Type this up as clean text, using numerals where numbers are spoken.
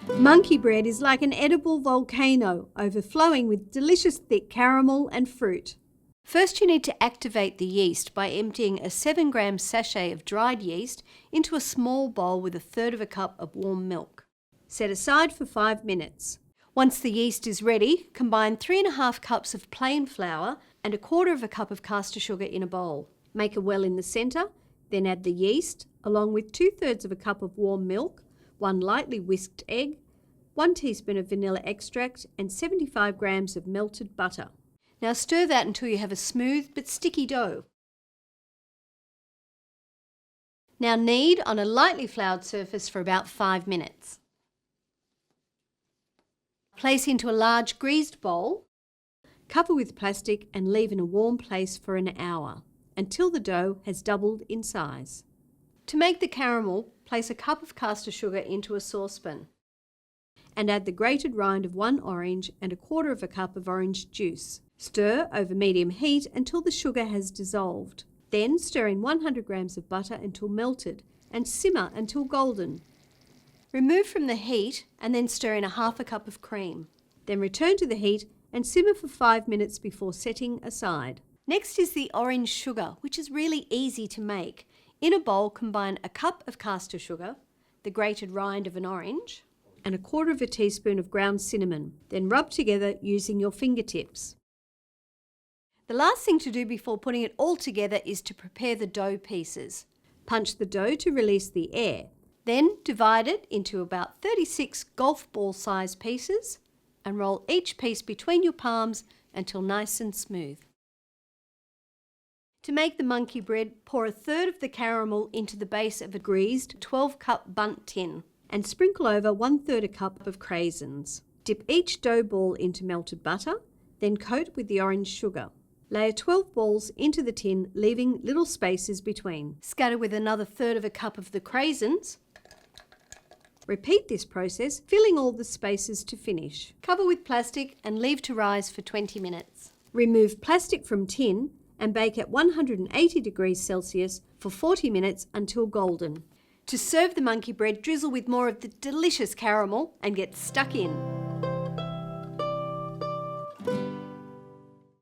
Monkey bread is like an edible volcano, overflowing with delicious thick caramel and fruit. First, you need to activate the yeast by emptying a 7-gram sachet of dried yeast into a small bowl with 1/3 cup of warm milk. Set aside for 5 minutes. Once the yeast is ready, combine 3½ cups of plain flour and 1/4 cup of castor sugar in a bowl. Make a well in the centre, then add the yeast, along with 2/3 cup of warm milk, 1 lightly whisked egg, 1 teaspoon of vanilla extract and 75 grams of melted butter. Now stir that until you have a smooth but sticky dough. Now knead on a lightly floured surface for about 5 minutes. Place into a large greased bowl, cover with plastic and leave in a warm place for an hour until the dough has doubled in size. To make the caramel, place a cup of castor sugar into a saucepan and add the grated rind of 1 orange and 1/4 cup of orange juice. Stir over medium heat until the sugar has dissolved. Then stir in 100 grams of butter until melted and simmer until golden. Remove from the heat and then stir in 1/2 cup of cream. Then return to the heat and simmer for 5 minutes before setting aside. Next is the orange sugar, which is really easy to make. In a bowl, combine a cup of castor sugar, the grated rind of an orange, and 1/4 teaspoon of ground cinnamon. Then rub together using your fingertips. The last thing to do before putting it all together is to prepare the dough pieces. Punch the dough to release the air. Then divide it into about 36 golf ball size pieces and roll each piece between your palms until nice and smooth. To make the monkey bread, pour 1/3 of the caramel into the base of a greased 12-cup bundt tin and sprinkle over 1/3 cup of craisins. Dip each dough ball into melted butter, then coat with the orange sugar. Layer 12 balls into the tin, leaving little spaces between. Scatter with another 1/3 cup of the craisins. Repeat this process, filling all the spaces to finish. Cover with plastic and leave to rise for 20 minutes. Remove plastic from tin and bake at 180 degrees Celsius for 40 minutes until golden. To serve the monkey bread, drizzle with more of the delicious caramel and get stuck in.